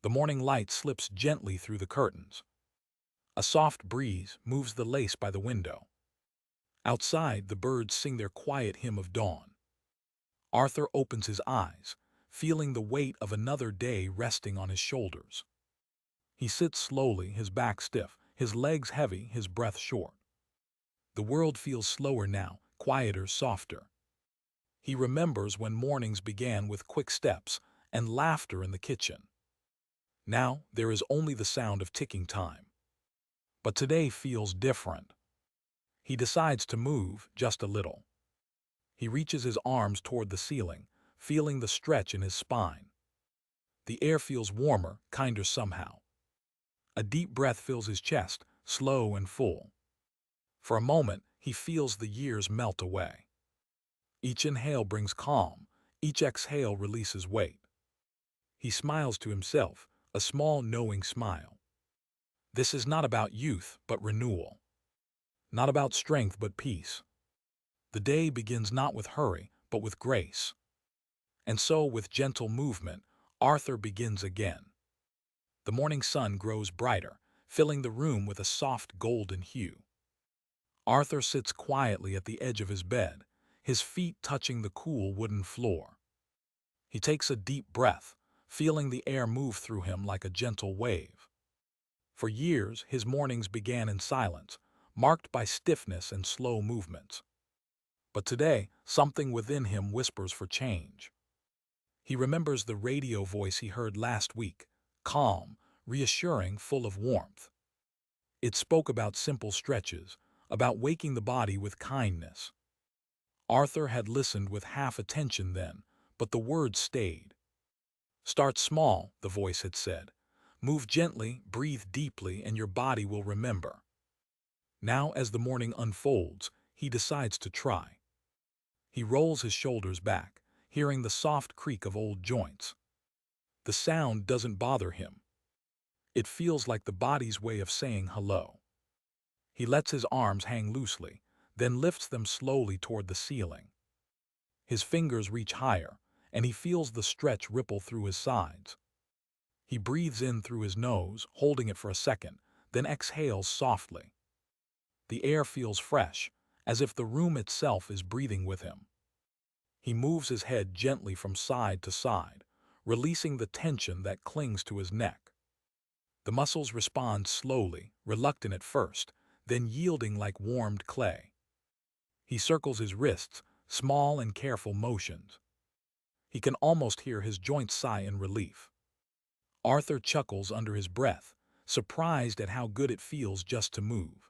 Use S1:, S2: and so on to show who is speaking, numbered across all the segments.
S1: The morning light slips gently through the curtains. A soft breeze moves the lace by the window. Outside, the birds sing their quiet hymn of dawn. Arthur opens his eyes, feeling the weight of another day resting on his shoulders. He sits slowly, his back stiff, his legs heavy, his breath short. The world feels slower now, quieter, softer. He remembers when mornings began with quick steps and laughter in the kitchen. Now there is only the sound of ticking time. But today feels different. He decides to move just a little. He reaches his arms toward the ceiling, feeling the stretch in his spine. The air feels warmer, kinder somehow. A deep breath fills his chest, slow and full. For a moment, he feels the years melt away. Each inhale brings calm, each exhale releases weight. He smiles to himself, a small knowing smile. This is not about youth, but renewal. Not about strength, but peace. The day begins not with hurry, but with grace. And so, with gentle movement, Arthur begins again. The morning sun grows brighter, filling the room with a soft golden hue. Arthur sits quietly at the edge of his bed, his feet touching the cool wooden floor. He takes a deep breath, feeling the air move through him like a gentle wave. For years, his mornings began in silence, marked by stiffness and slow movements. But today, something within him whispers for change. He remembers the radio voice he heard last week, calm, reassuring, full of warmth. It spoke about simple stretches, about waking the body with kindness. Arthur had listened with half attention then, but the words stayed. Start small, the voice had said. Move gently, breathe deeply, and your body will remember. Now, as the morning unfolds, he decides to try. He rolls his shoulders back, hearing the soft creak of old joints. The sound doesn't bother him. It feels like the body's way of saying hello. He lets his arms hang loosely, then lifts them slowly toward the ceiling. His fingers reach higher, and he feels the stretch ripple through his sides. He breathes in through his nose, holding it for a second, then exhales softly. The air feels fresh, as if the room itself is breathing with him. He moves his head gently from side to side, releasing the tension that clings to his neck. The muscles respond slowly, reluctant at first, then yielding like warmed clay. He circles his wrists, small and careful motions. He can almost hear his joints sigh in relief. Arthur chuckles under his breath, surprised at how good it feels just to move.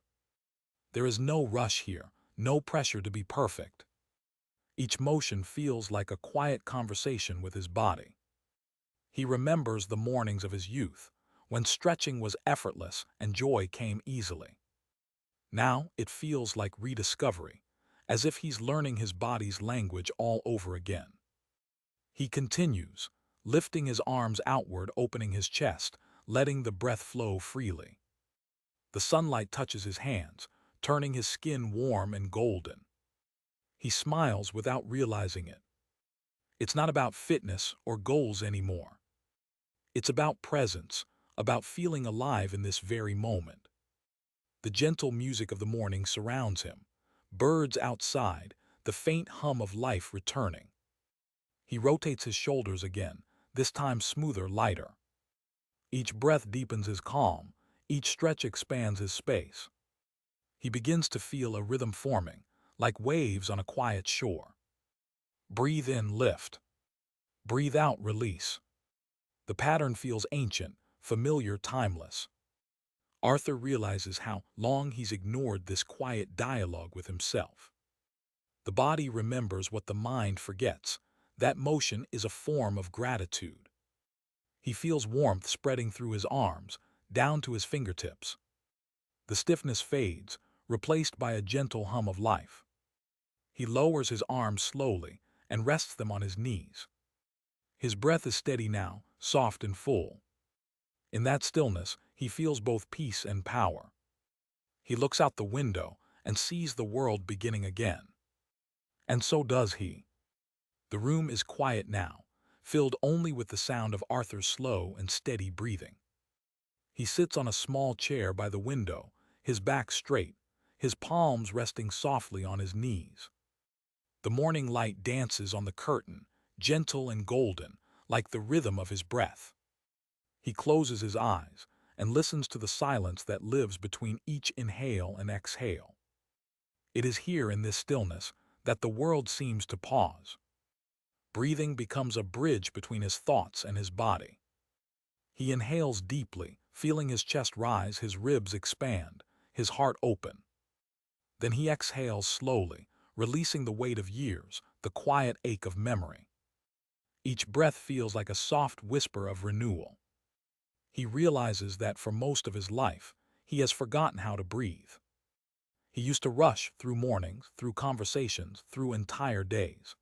S1: There is no rush here, no pressure to be perfect. Each motion feels like a quiet conversation with his body. He remembers the mornings of his youth, when stretching was effortless and joy came easily. Now it feels like rediscovery, as if he's learning his body's language all over again. He continues, lifting his arms outward, opening his chest, letting the breath flow freely. The sunlight touches his hands, turning his skin warm and golden. He smiles without realizing it. It's not about fitness or goals anymore. It's about presence, about feeling alive in this very moment. The gentle music of the morning surrounds him, birds outside, the faint hum of life returning. He rotates his shoulders again, this time smoother, lighter. Each breath deepens his calm, each stretch expands his space. He begins to feel a rhythm forming, like waves on a quiet shore. Breathe in, lift. Breathe out, release. The pattern feels ancient, familiar, timeless. Arthur realizes how long he's ignored this quiet dialogue with himself. The body remembers what the mind forgets. That motion is a form of gratitude. He feels warmth spreading through his arms, down to his fingertips. The stiffness fades, replaced by a gentle hum of life. He lowers his arms slowly and rests them on his knees. His breath is steady now, soft and full. In that stillness, he feels both peace and power. He looks out the window and sees the world beginning again. And so does he. The room is quiet now, filled only with the sound of Arthur's slow and steady breathing. He sits on a small chair by the window, his back straight, his palms resting softly on his knees. The morning light dances on the curtain, gentle and golden, like the rhythm of his breath. He closes his eyes and listens to the silence that lives between each inhale and exhale. It is here in this stillness that the world seems to pause. Breathing becomes a bridge between his thoughts and his body. He inhales deeply, feeling his chest rise, his ribs expand, his heart open. Then he exhales slowly, releasing the weight of years, the quiet ache of memory. Each breath feels like a soft whisper of renewal. He realizes that for most of his life, he has forgotten how to breathe. He used to rush through mornings, through conversations, through entire days.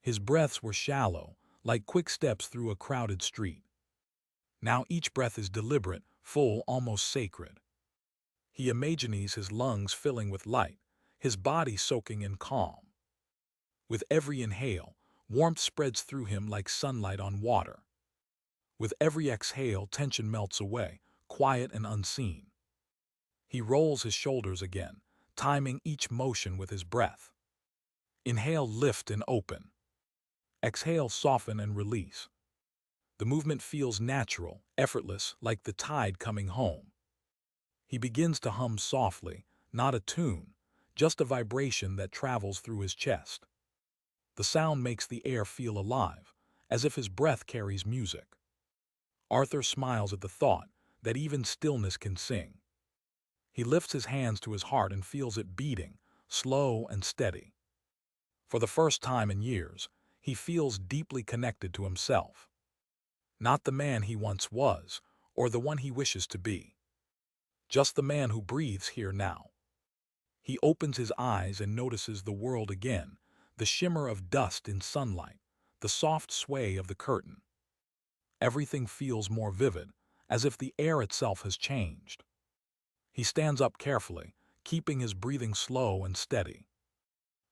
S1: His breaths were shallow, like quick steps through a crowded street. Now each breath is deliberate, full, almost sacred. He imagines his lungs filling with light, his body soaking in calm. With every inhale, warmth spreads through him like sunlight on water. With every exhale, tension melts away, quiet and unseen. He rolls his shoulders again, timing each motion with his breath. Inhale, lift and open. Exhale, soften and release. The movement feels natural, effortless, like the tide coming home. He begins to hum softly, not a tune, just a vibration that travels through his chest. The sound makes the air feel alive, as if his breath carries music. Arthur smiles at the thought that even stillness can sing. He lifts his hands to his heart and feels it beating, slow and steady. For the first time in years, he feels deeply connected to himself. Not the man he once was, or the one he wishes to be. Just the man who breathes here now. He opens his eyes and notices the world again, the shimmer of dust in sunlight, the soft sway of the curtain. Everything feels more vivid, as if the air itself has changed. He stands up carefully, keeping his breathing slow and steady.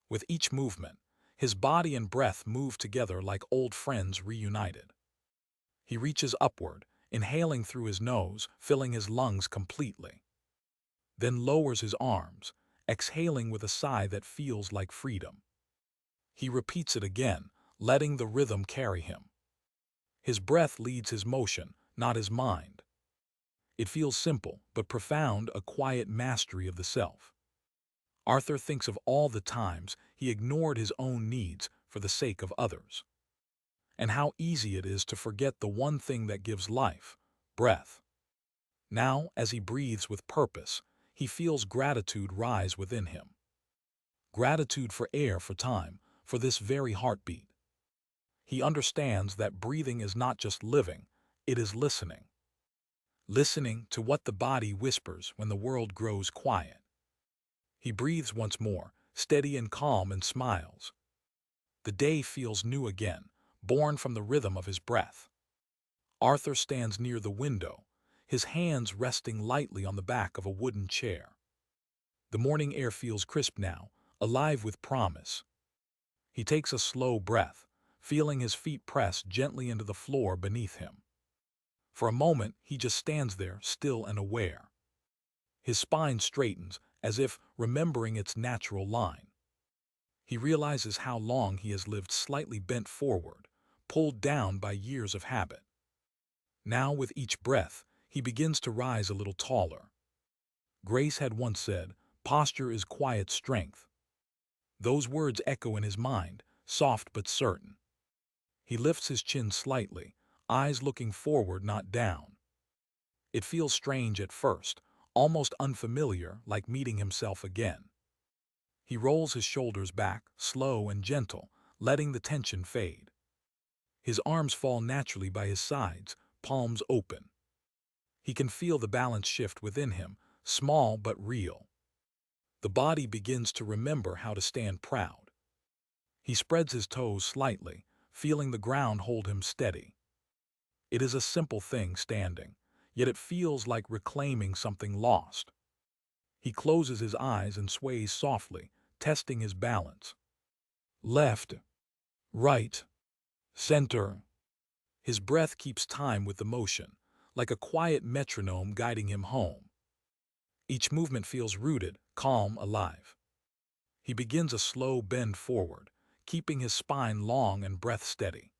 S1: With each movement, his body and breath move together like old friends reunited. He reaches upward, inhaling through his nose, filling his lungs completely. Then lowers his arms, exhaling with a sigh that feels like freedom. He repeats it again, letting the rhythm carry him. His breath leads his motion, not his mind. It feels simple, but profound, a quiet mastery of the self. Arthur thinks of all the times he ignored his own needs for the sake of others. And how easy it is to forget the one thing that gives life, breath. Now, as he breathes with purpose, he feels gratitude rise within him. Gratitude for air, for time, for this very heartbeat. He understands that breathing is not just living, it is listening. Listening to what the body whispers when the world grows quiet. He breathes once more, steady and calm, and smiles. The day feels new again, born from the rhythm of his breath. Arthur stands near the window, his hands resting lightly on the back of a wooden chair. The morning air feels crisp now, alive with promise. He takes a slow breath, feeling his feet press gently into the floor beneath him. For a moment, he just stands there, still and aware. His spine straightens, as if remembering its natural line. He realizes how long he has lived slightly bent forward, pulled down by years of habit. Now, with each breath, he begins to rise a little taller. Grace had once said, "Posture is quiet strength." Those words echo in his mind, soft but certain. He lifts his chin slightly, eyes looking forward, not down. It feels strange at first, almost unfamiliar, like meeting himself again. He rolls his shoulders back, slow and gentle, letting the tension fade. His arms fall naturally by his sides, palms open. He can feel the balance shift within him, small but real. The body begins to remember how to stand proud. He spreads his toes slightly, feeling the ground hold him steady. It is a simple thing, standing, yet it feels like reclaiming something lost. He closes his eyes and sways softly, testing his balance. Left, right, center. His breath keeps time with the motion, like a quiet metronome guiding him home. Each movement feels rooted, calm, alive. He begins a slow bend forward, keeping his spine long and breath steady.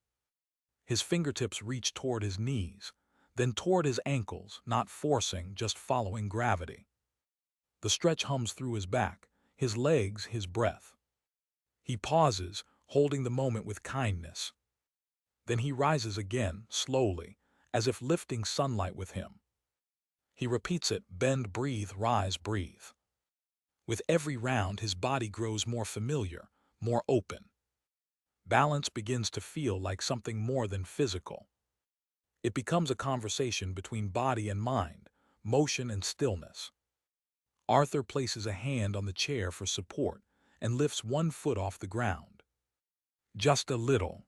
S1: His fingertips reach toward his knees, then toward his ankles, not forcing, just following gravity. The stretch hums through his back, his legs, his breath. He pauses, holding the moment with kindness. Then he rises again, slowly, as if lifting sunlight with him. He repeats it, bend, breathe, rise, breathe. With every round, his body grows more familiar, more open. Balance begins to feel like something more than physical. It becomes a conversation between body and mind, motion and stillness. Arthur places a hand on the chair for support and lifts one foot off the ground. Just a little.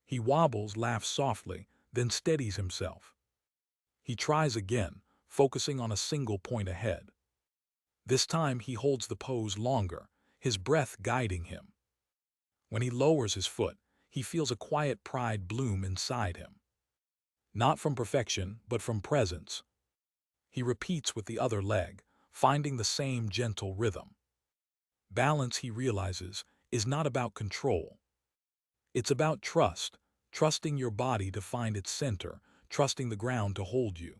S1: He wobbles, laughs softly, then steadies himself. He tries again, focusing on a single point ahead. This time he holds the pose longer, his breath guiding him. When he lowers his foot, he feels a quiet pride bloom inside him. Not from perfection, but from presence. He repeats with the other leg, finding the same gentle rhythm. Balance, he realizes, is not about control. It's about trust, trusting your body to find its center, trusting the ground to hold you.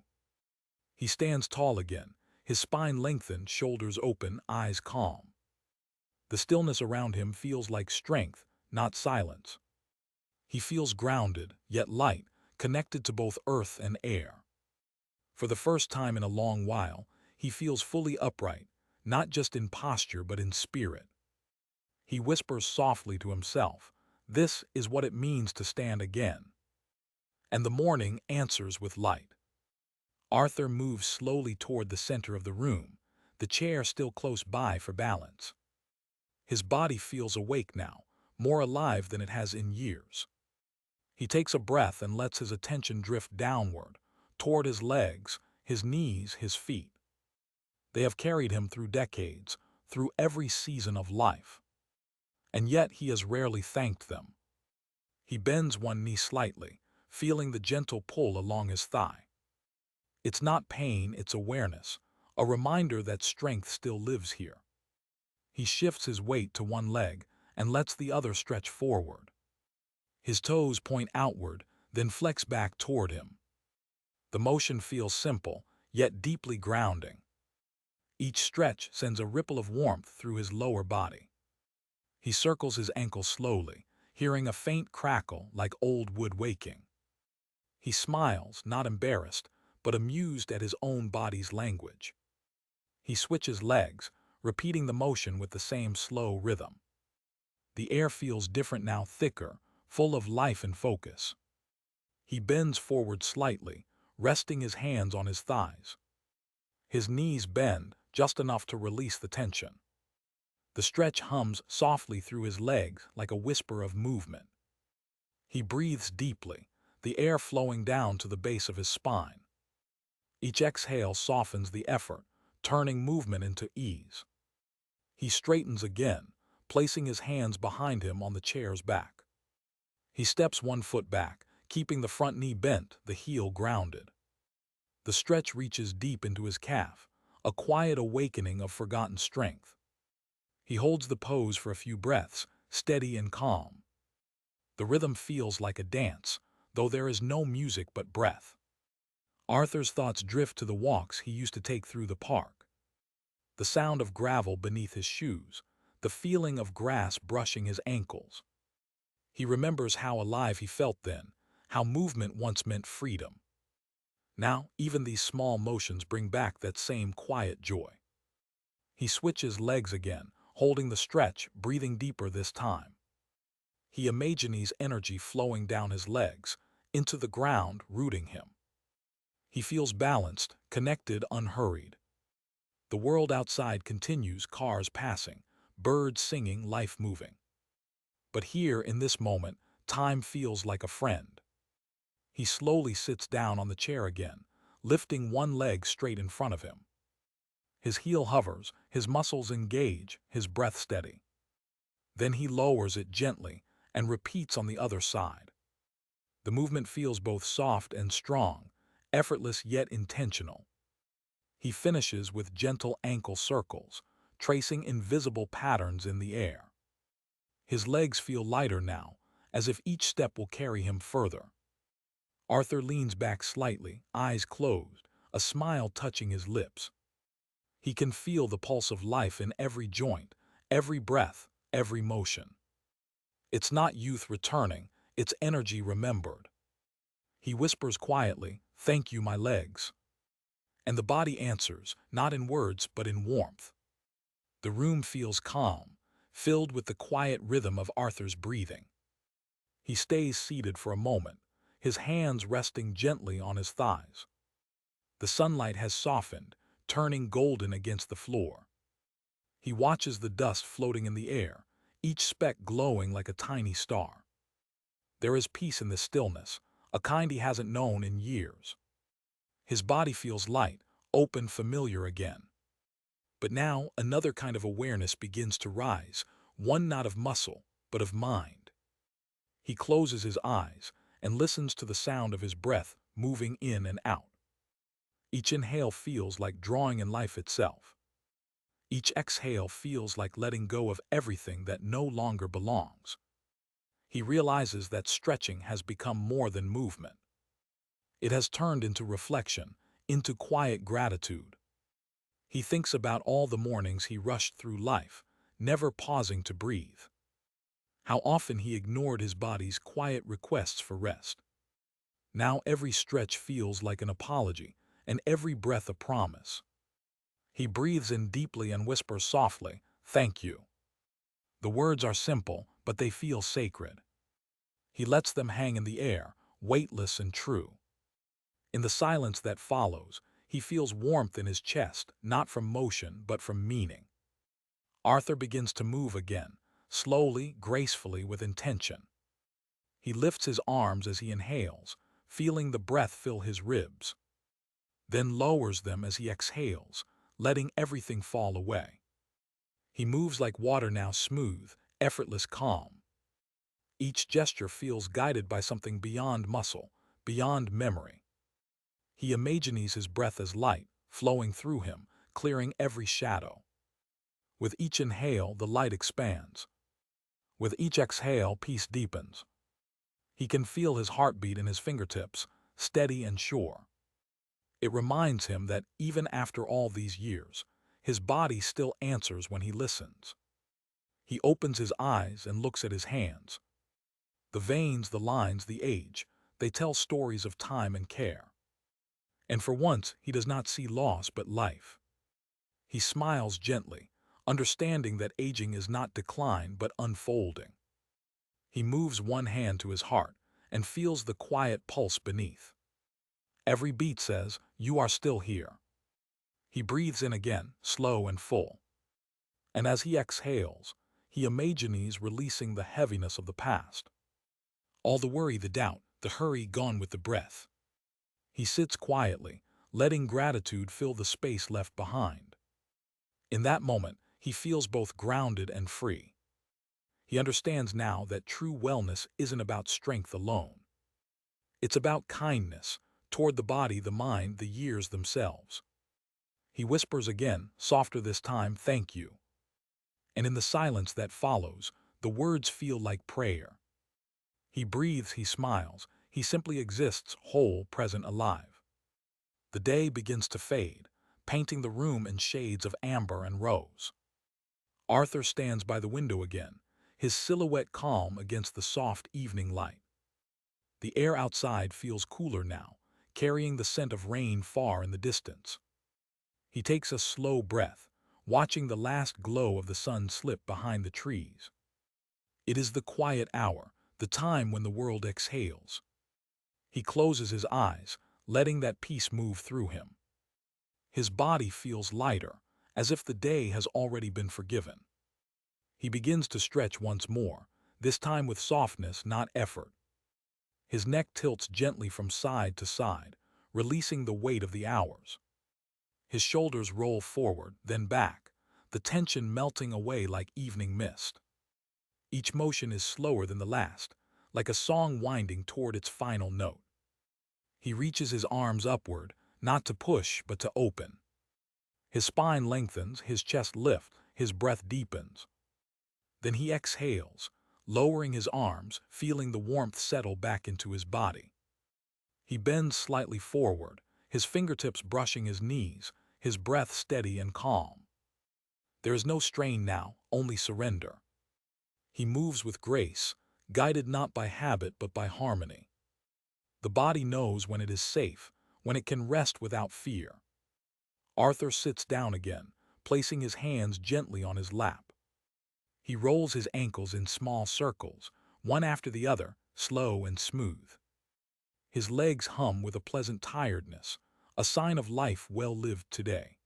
S1: He stands tall again, his spine lengthened, shoulders open, eyes calm. The stillness around him feels like strength, not silence. He feels grounded, yet light, connected to both earth and air. For the first time in a long while, he feels fully upright, not just in posture but in spirit. He whispers softly to himself, "This is what it means to stand again." And the morning answers with light. Arthur moves slowly toward the center of the room, the chair still close by for balance. His body feels awake now, more alive than it has in years. He takes a breath and lets his attention drift downward, toward his legs, his knees, his feet. They have carried him through decades, through every season of life. And yet he has rarely thanked them. He bends one knee slightly, feeling the gentle pull along his thigh. It's not pain, it's awareness, a reminder that strength still lives here. He shifts his weight to one leg and lets the other stretch forward. His toes point outward, then flex back toward him. The motion feels simple, yet deeply grounding. Each stretch sends a ripple of warmth through his lower body. He circles his ankles slowly, hearing a faint crackle like old wood waking. He smiles, not embarrassed, but amused at his own body's language. He switches legs, repeating the motion with the same slow rhythm. The air feels different now, thicker, full of life and focus. He bends forward slightly, resting his hands on his thighs. His knees bend, just enough to release the tension. The stretch hums softly through his legs like a whisper of movement. He breathes deeply, the air flowing down to the base of his spine. Each exhale softens the effort, turning movement into ease. He straightens again, placing his hands behind him on the chair's back. He steps one foot back, keeping the front knee bent, the heel grounded. The stretch reaches deep into his calf, a quiet awakening of forgotten strength. He holds the pose for a few breaths, steady and calm. The rhythm feels like a dance, though there is no music but breath. Arthur's thoughts drift to the walks he used to take through the park. The sound of gravel beneath his shoes, the feeling of grass brushing his ankles. He remembers how alive he felt then, how movement once meant freedom. Now, even these small motions bring back that same quiet joy. He switches legs again, holding the stretch, breathing deeper this time. He imagines energy flowing down his legs, into the ground, rooting him. He feels balanced, connected, unhurried. The world outside continues, cars passing, birds singing, life moving. But here, in this moment, time feels like a friend. He slowly sits down on the chair again, lifting one leg straight in front of him. His heel hovers, his muscles engage, his breath steady. Then he lowers it gently and repeats on the other side. The movement feels both soft and strong, effortless yet intentional. He finishes with gentle ankle circles, tracing invisible patterns in the air. His legs feel lighter now, as if each step will carry him further. Arthur leans back slightly, eyes closed, a smile touching his lips. He can feel the pulse of life in every joint, every breath, every motion. It's not youth returning, it's energy remembered. He whispers quietly, "Thank you, my legs." And the body answers, not in words but in warmth. The room feels calm, filled with the quiet rhythm of Arthur's breathing. He stays seated for a moment, his hands resting gently on his thighs. The sunlight has softened, turning golden against the floor. He watches the dust floating in the air, each speck glowing like a tiny star. There is peace in the stillness, a kind he hasn't known in years. His body feels light, open, familiar again. But now another kind of awareness begins to rise, one not of muscle, but of mind. He closes his eyes and listens to the sound of his breath moving in and out. Each inhale feels like drawing in life itself. Each exhale feels like letting go of everything that no longer belongs. He realizes that stretching has become more than movement. It has turned into reflection, into quiet gratitude. He thinks about all the mornings he rushed through life, never pausing to breathe. How often he ignored his body's quiet requests for rest. Now every stretch feels like an apology, and every breath a promise. He breathes in deeply and whispers softly, "Thank you." The words are simple, but they feel sacred. He lets them hang in the air, weightless and true. In the silence that follows, he feels warmth in his chest, not from motion, but from meaning. Arthur begins to move again, slowly, gracefully, with intention. He lifts his arms as he inhales, feeling the breath fill his ribs, then lowers them as he exhales, letting everything fall away. He moves like water now, smooth, effortless, calm. Each gesture feels guided by something beyond muscle, beyond memory. He imagines his breath as light, flowing through him, clearing every shadow. With each inhale, the light expands. With each exhale, peace deepens. He can feel his heartbeat in his fingertips, steady and sure. It reminds him that even after all these years, his body still answers when he listens. He opens his eyes and looks at his hands. The veins, the lines, the age, they tell stories of time and care. And for once, he does not see loss but life. He smiles gently, understanding that aging is not decline but unfolding. He moves one hand to his heart and feels the quiet pulse beneath. Every beat says, "You are still here." He breathes in again, slow and full. And as he exhales, he imagines releasing the heaviness of the past. All the worry, the doubt, the hurry gone with the breath. He sits quietly, letting gratitude fill the space left behind. In that moment, he feels both grounded and free. He understands now that true wellness isn't about strength alone. It's about kindness, toward the body, the mind, the years themselves. He whispers again, softer this time, "Thank you." And in the silence that follows, the words feel like prayer. He breathes, he smiles, he simply exists, whole, present, alive. The day begins to fade, painting the room in shades of amber and rose. Arthur stands by the window again, his silhouette calm against the soft evening light. The air outside feels cooler now, carrying the scent of rain far in the distance. He takes a slow breath, watching the last glow of the sun slip behind the trees. It is the quiet hour, the time when the world exhales. He closes his eyes, letting that peace move through him. His body feels lighter, as if the day has already been forgiven. He begins to stretch once more, this time with softness, not effort. His neck tilts gently from side to side, releasing the weight of the hours. His shoulders roll forward, then back, the tension melting away like evening mist. Each motion is slower than the last, like a song winding toward its final note. He reaches his arms upward, not to push but to open. His spine lengthens, his chest lifts, his breath deepens. Then he exhales, lowering his arms, feeling the warmth settle back into his body. He bends slightly forward, his fingertips brushing his knees, his breath steady and calm. There is no strain now, only surrender. He moves with grace, guided not by habit but by harmony. The body knows when it is safe, when it can rest without fear. Arthur sits down again, placing his hands gently on his lap. He rolls his ankles in small circles, one after the other, slow and smooth. His legs hum with a pleasant tiredness, a sign of life well lived today.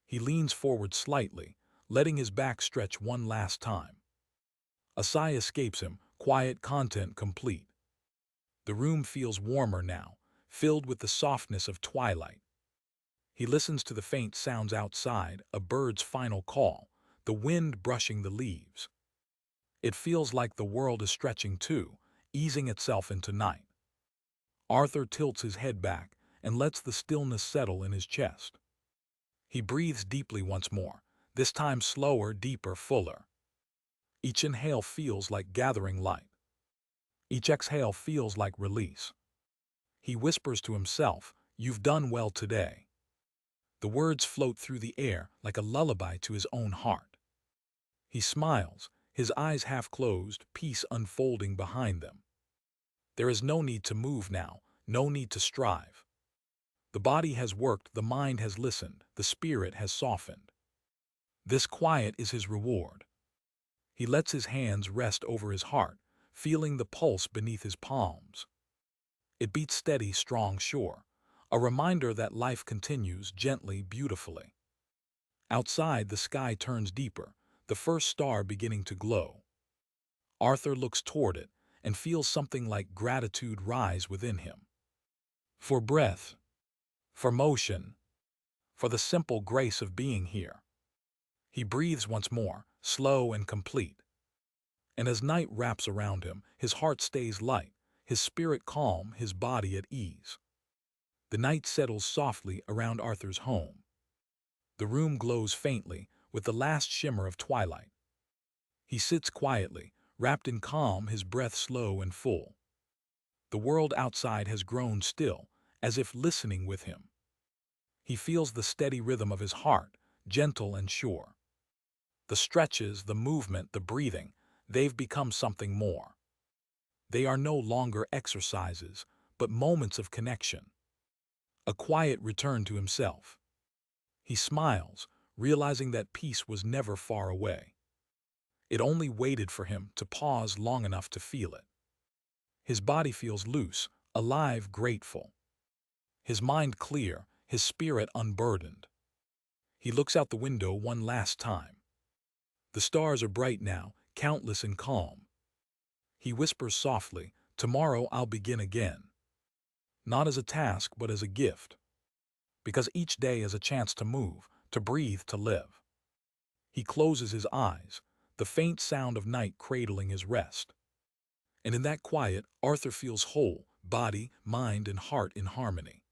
S1: He leans forward slightly, letting his back stretch one last time. A sigh escapes him, quiet content complete. The room feels warmer now, filled with the softness of twilight. He listens to the faint sounds outside, a bird's final call, the wind brushing the leaves. It feels like the world is stretching too, easing itself into night. Arthur tilts his head back and lets the stillness settle in his chest. He breathes deeply once more, this time slower, deeper, fuller. Each inhale feels like gathering light. Each exhale feels like release. He whispers to himself, "You've done well today." The words float through the air like a lullaby to his own heart. He smiles, his eyes half closed, peace unfolding behind them. There is no need to move now, no need to strive. The body has worked, the mind has listened, the spirit has softened. This quiet is his reward. He lets his hands rest over his heart, feeling the pulse beneath his palms. It beats steady, strong, sure, a reminder that life continues gently, beautifully. Outside, the sky turns deeper, the first star beginning to glow. Arthur looks toward it and feels something like gratitude rise within him. For breath, for motion, for the simple grace of being here. He breathes once more, slow and complete. And as night wraps around him, his heart stays light, his spirit calm, his body at ease. The night settles softly around Arthur's home. The room glows faintly with the last shimmer of twilight. He sits quietly, wrapped in calm, his breath slow and full. The world outside has grown still, as if listening with him. He feels the steady rhythm of his heart, gentle and sure. The stretches, the movement, the breathing, they've become something more. They are no longer exercises, but moments of connection. A quiet return to himself. He smiles, realizing that peace was never far away. It only waited for him to pause long enough to feel it. His body feels loose, alive, grateful. His mind clear, his spirit unburdened. He looks out the window one last time. The stars are bright now, countless and calm. He whispers softly, "Tomorrow I'll begin again." Not as a task, but as a gift. Because each day is a chance to move, to breathe, to live. He closes his eyes, the faint sound of night cradling his rest. And in that quiet, Arthur feels whole, body, mind, and heart in harmony.